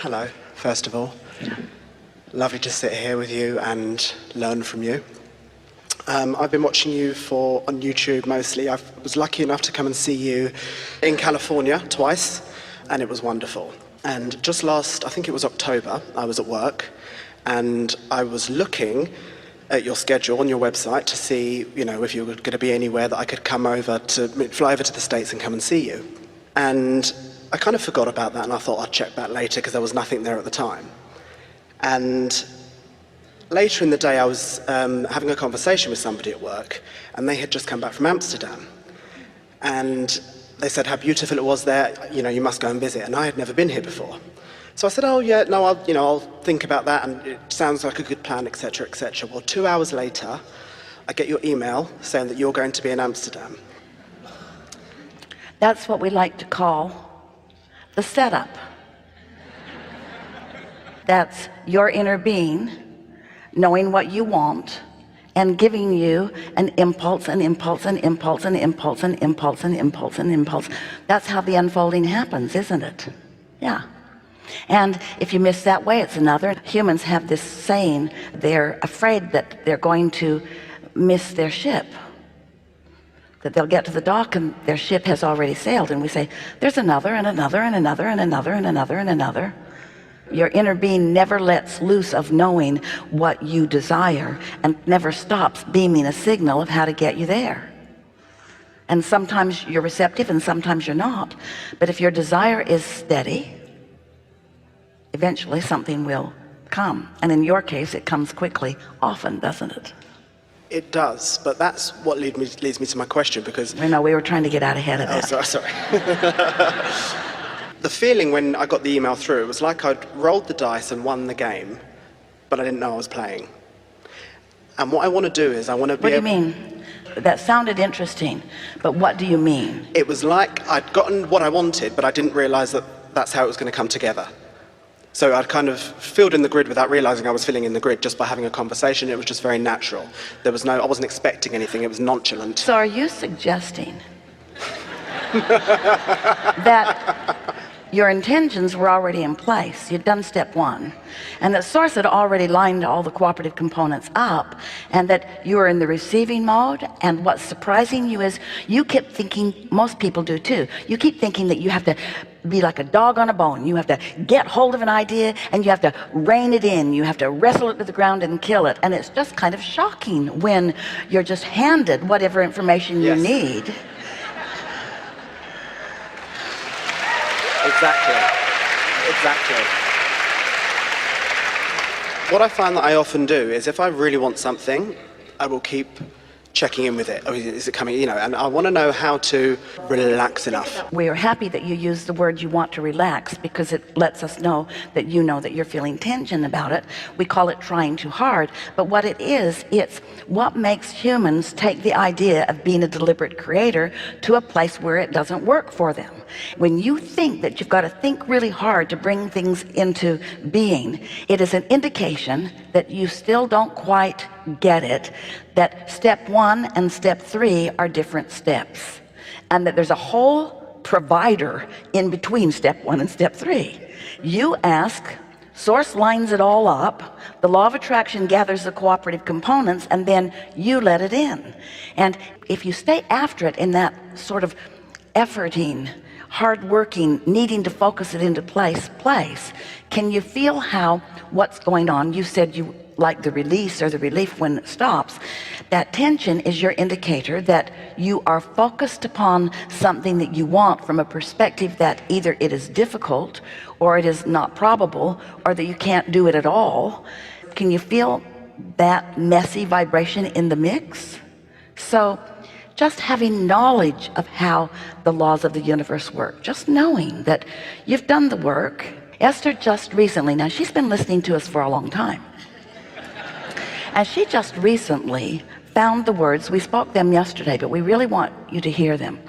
Hello, first of all. Lovely to sit here with you and learn from you. I've been watching you on YouTube mostly. I was lucky enough to come and see you in California twice, and it was wonderful. And just I think it was October, I was at work, and I was looking at your schedule on your website to see, if you were going to be anywhere that I could fly over to the States and come and see you. And I kind of forgot about that, and I thought I'd check back later because there was nothing there at the time. And later in the day, I was having a conversation with somebody at work, and they had just come back from Amsterdam. And they said how beautiful it was there, you must go and visit. And I had never been here before. So I said, oh yeah, no, I'll think about that, and it sounds like a good plan, etc., etc. Well, 2 hours later, I get your email saying that you're going to be in Amsterdam. That's what we like to call the setup. That's your inner being knowing what you want and giving you an impulse, an impulse, an impulse, an impulse, an impulse, an impulse, an impulse. That's how the unfolding happens, isn't it? Yeah. And if you miss that way, it's another. Humans have this saying, they're afraid that they're going to miss their ship, that they'll get to the dock and their ship has already sailed. And we say, there's another and another and another and another and another and another. Your inner being never lets loose of knowing what you desire and never stops beaming a signal of how to get you there. And sometimes you're receptive and sometimes you're not. But if your desire is steady, eventually something will come. And in your case, it comes quickly, often, doesn't it? It does, but that's what leads me to my question, because... We were trying to get out ahead of that. Oh, sorry. The feeling when I got the email through, it was like I'd rolled the dice and won the game, but I didn't know I was playing. And what I want to do is What do you mean? That sounded interesting, but what do you mean? It was like I'd gotten what I wanted, but I didn't realize that that's how it was going to come together. So I'd kind of filled in the grid without realizing I was filling in the grid just by having a conversation. It was just very natural. I wasn't expecting anything. It was nonchalant. So are you suggesting that your intentions were already in place? You'd done step one, and that Source had already lined all the cooperative components up, and that you were in the receiving mode. And what's surprising you is you kept thinking, most people do too, you keep thinking that you have to be like a dog on a bone. You have to get hold of an idea and you have to rein it in. You have to wrestle it to the ground and kill it. And it's just kind of shocking when you're just handed whatever information you need. Exactly. What I find that I often do is if I really want something, I will keep checking in with it. Oh, is it coming? And I want to know how to relax enough. We are happy that you use the word you want to relax, because it lets us know that you're feeling tension about it. We call it trying too hard, but what it is, it's what makes humans take the idea of being a deliberate creator to a place where it doesn't work for them. When you think that you've got to think really hard to bring things into being, it is an indication that you still don't quite get it, that step one and step three are different steps, and that there's a whole provider in between step one and step three. You ask, Source lines it all up, the law of attraction gathers the cooperative components, and then you let it in. And if you stay after it in that sort of efforting, hard-working, needing to focus it into place, can you feel how what's going on? You said you like the release or the relief when it stops. That tension is your indicator that you are focused upon something that you want from a perspective that either it is difficult or it is not probable, or that you can't do it at all. Can you feel that messy vibration in the mix? So just having knowledge of how the laws of the universe work, just knowing that you've done the work. Esther just recently, now she's been listening to us for a long time, and she just recently found the words. We spoke them yesterday, but we really want you to hear them,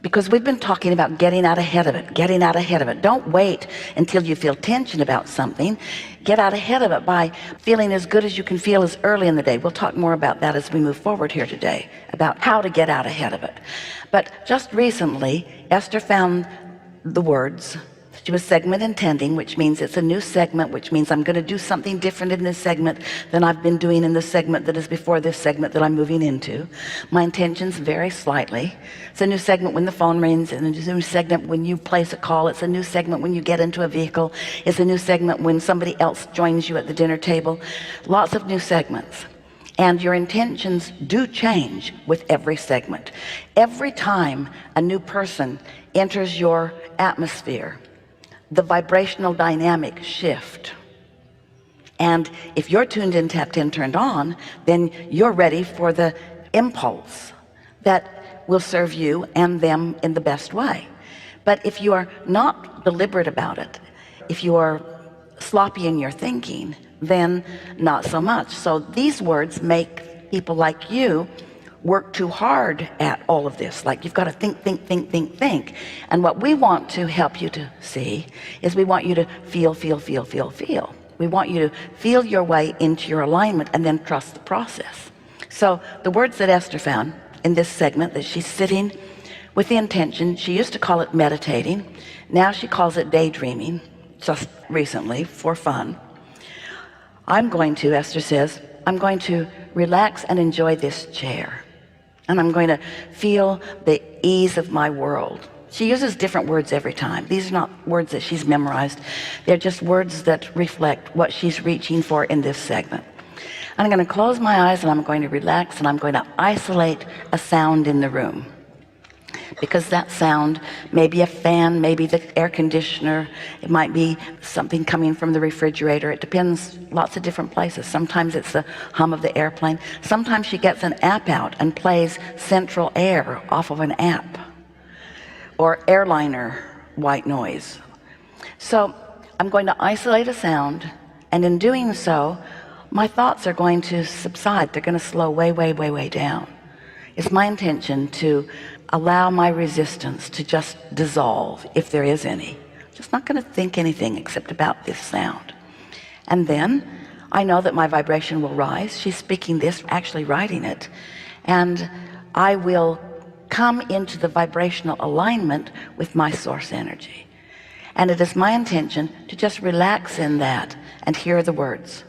because we've been talking about getting out ahead of it. Don't wait until you feel tension about something. Get out ahead of it by feeling as good as you can feel as early in the day. We'll talk more about that as we move forward here today, about how to get out ahead of it. But just recently, Esther found the words, She was segment intending, which means it's a new segment, which means I'm going to do something different in this segment than I've been doing in the segment that is before this segment that I'm moving into. My intentions vary slightly. It's a new segment when the phone rings, and a new segment when you place a call. It's a new segment when you get into a vehicle. It's a new segment when somebody else joins you at the dinner table. Lots of new segments. And your intentions do change with every segment. Every time a new person enters your atmosphere, the vibrational dynamic shift. And if you're tuned in, tapped in, turned on, then you're ready for the impulse that will serve you and them in the best way. But if you are not deliberate about it, if you are sloppy in your thinking, then not so much. So these words make people like you work too hard at all of this. Like, you've got to think. And what we want to help you to see is we want you to feel. We want you to feel your way into your alignment and then trust the process. So the words that Esther found in this segment, that she's sitting with the intention, she used to call it meditating. Now she calls it daydreaming, just recently, for fun. Esther says, I'm going to relax and enjoy this chair. And I'm going to feel the ease of my world. She uses different words every time. These are not words that she's memorized. They're just words that reflect what she's reaching for in this segment. I'm going to close my eyes and I'm going to relax, and I'm going to isolate a sound in the room. Because that sound may be a fan, maybe the air conditioner, it might be something coming from the refrigerator. It depends, lots of different places. Sometimes it's the hum of the airplane. Sometimes she gets an app out and plays Central Air off of an app, or airliner white noise. So I'm going to isolate a sound, and in doing so, my thoughts are going to subside. They're going to slow way down. It's my intention to allow my resistance to just dissolve, if there is any. Just not going to think anything except about this sound. And then I know that my vibration will rise. She's speaking this, actually writing it. And I will come into the vibrational alignment with my source energy. And it is my intention to just relax in that and hear the words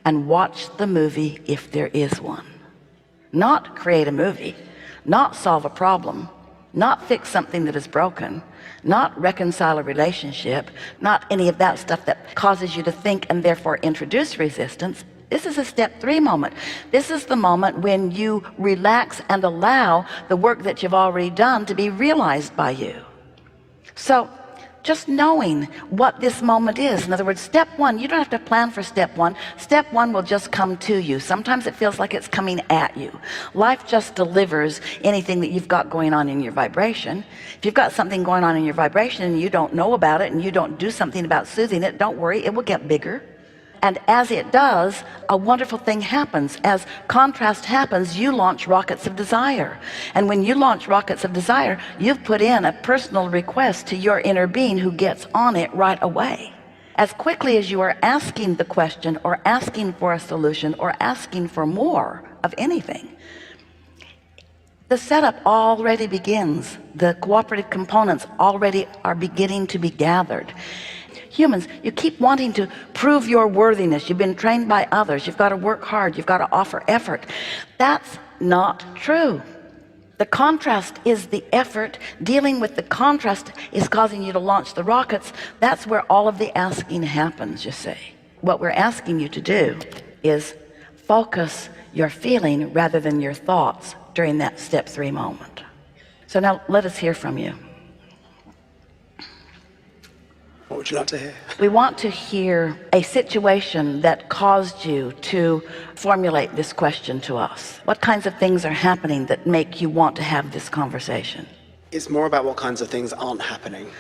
and watch the movie if there is one. Not create a movie, not solve a problem, not fix something that is broken, not reconcile a relationship, not any of that stuff that causes you to think and therefore introduce resistance. This is a step 3 moment. This is the moment when you relax and allow the work that you've already done to be realized by you. So just knowing what this moment is. In other words, step 1, you don't have to plan for step 1. Step 1 will just come to you. Sometimes it feels like it's coming at you. Life just delivers anything that you've got going on in your vibration. If you've got something going on in your vibration and you don't know about it and you don't do something about soothing it, don't worry, it will get bigger. And as it does, a wonderful thing happens. As contrast happens, you launch rockets of desire. And when you launch rockets of desire, you've put in a personal request to your inner being, who gets on it right away. As quickly as you are asking the question or asking for a solution or asking for more of anything, the setup already begins. The cooperative components already are beginning to be gathered. Humans, you keep wanting to prove your worthiness. You've been trained by others. You've got to work hard. You've got to offer effort. That's not true. The contrast is the effort. Dealing with the contrast is causing you to launch the rockets. That's where all of the asking happens, you see. What we're asking you to do is focus your feeling rather than your thoughts during that step 3 moment. So now let us hear from you. What would you like to hear? We want to hear a situation that caused you to formulate this question to us. What kinds of things are happening that make you want to have this conversation? It's more about what kinds of things aren't happening.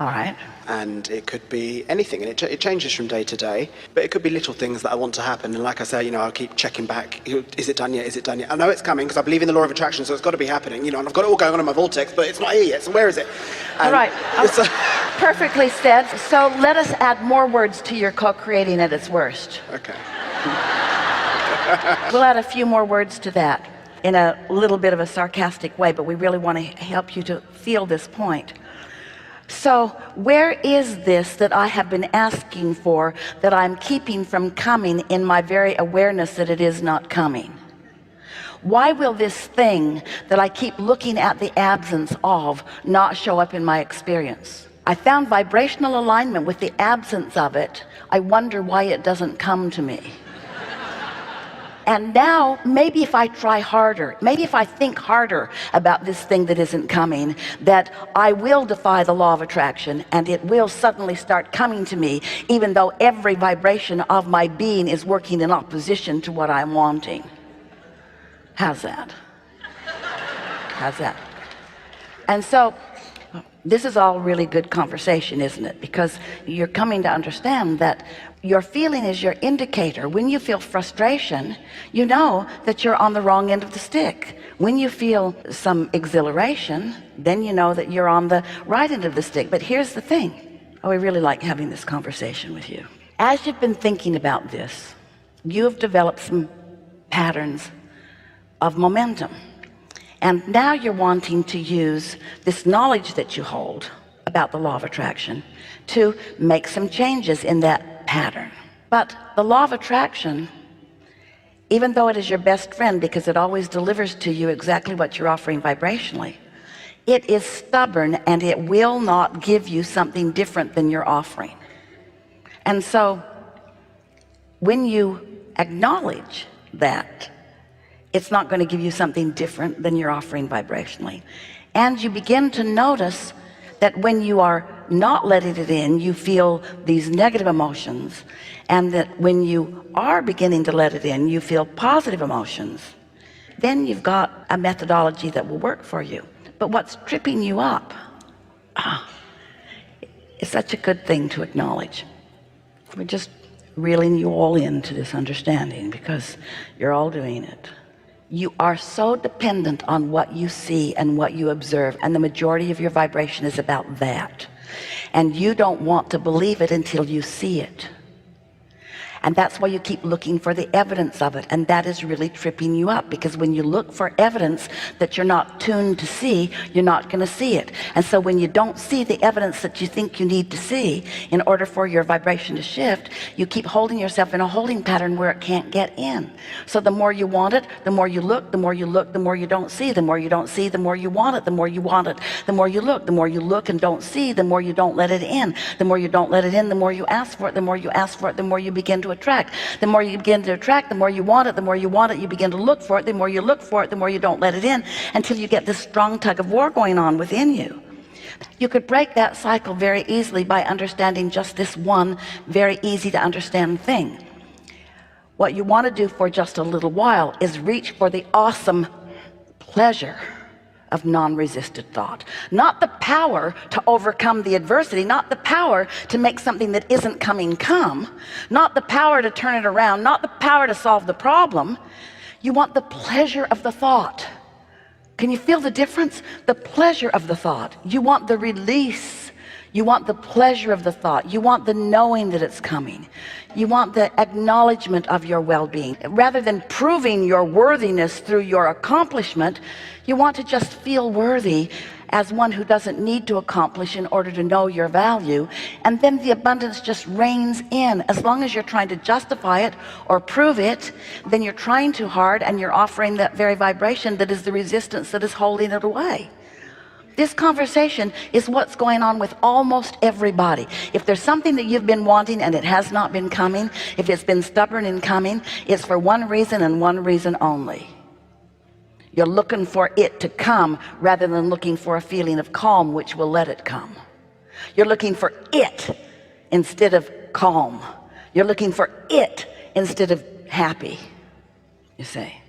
All right. And it could be anything, and it changes from day to day, but it could be little things that I want to happen. And like I say, I'll keep checking back. Is it done yet? Is it done yet? I know it's coming because I believe in the law of attraction, so it's got to be happening, and I've got it all going on in my vortex, but it's not here yet, so where is it? And all right. Perfectly said. So let us add more words to your co-creating at its worst. Okay. We'll add a few more words to that in a little bit of a sarcastic way, but we really want to help you to feel this point. So where is this that I have been asking for that I'm keeping from coming in my very awareness that it is not coming? Why will this thing that I keep looking at the absence of not show up in my experience? I found vibrational alignment with the absence of it. I wonder why it doesn't come to me. And now, maybe if I try harder, maybe if I think harder about this thing that isn't coming, that I will defy the law of attraction and it will suddenly start coming to me, even though every vibration of my being is working in opposition to what I'm wanting. How's that? How's that? And so, this is all really good conversation, isn't it? Because you're coming to understand that your feeling is your indicator. When you feel frustration, you know that you're on the wrong end of the stick. When you feel some exhilaration, then you know that you're on the right end of the stick. But here's the thing. Oh, I really like having this conversation with you. As you've been thinking about this, you have developed some patterns of momentum. And now you're wanting to use this knowledge that you hold about the law of attraction to make some changes in that pattern. But the law of attraction, even though it is your best friend because it always delivers to you exactly what you're offering vibrationally, it is stubborn and it will not give you something different than you're offering. And so when you acknowledge that it's not going to give you something different than you're offering vibrationally, and you begin to notice that when you are not letting it in, you feel these negative emotions, and that when you are beginning to let it in, you feel positive emotions, then you've got a methodology that will work for you. But what's tripping you up is such a good thing to acknowledge. We're just reeling you all into this understanding because you're all doing it. You are so dependent on what you see and what you observe, and the majority of your vibration is about that. And you don't want to believe it until you see it. And that's why you keep looking for the evidence of it. And that is really tripping you up, because when you look for evidence that you're not tuned to see, you're not going to see it. And so when you don't see the evidence that you think you need to see in order for your vibration to shift, you keep holding yourself in a holding pattern where it can't get in. So the more you want it, the more you look, the more you look, the more you don't see, the more you don't see, the more you want it, the more you want it, the more you look and don't see, the more you don't let it in, the more you don't let it in, the more you ask for it, the more you ask for it, the more you begin to attract. The more you begin to attract, the more you want it, the more you want it, you begin to look for it, the more you look for it, the more you don't let it in, until you get this strong tug of war going on within you. You could break that cycle very easily by understanding just this one very easy to understand thing. What you want to do for just a little while is reach for the awesome pleasure of non-resisted thought. Not the power to overcome the adversity, not the power to make something that isn't coming come, not the power to turn it around, not the power to solve the problem. You want the pleasure of the thought. Can you feel the difference? The pleasure of the thought. You want the release. You want the pleasure of the thought. You want the knowing that it's coming. You want the acknowledgement of your well-being. Rather than proving your worthiness through your accomplishment, you want to just feel worthy as one who doesn't need to accomplish in order to know your value. And then the abundance just reigns in. As long as you're trying to justify it or prove it, then you're trying too hard and you're offering that very vibration that is the resistance that is holding it away. This conversation is what's going on with almost everybody. If there's something that you've been wanting and it has not been coming, if it's been stubborn in coming, it's for one reason and one reason only. You're looking for it to come rather than looking for a feeling of calm which will let it come. You're looking for it instead of calm. You're looking for it instead of happy, you say.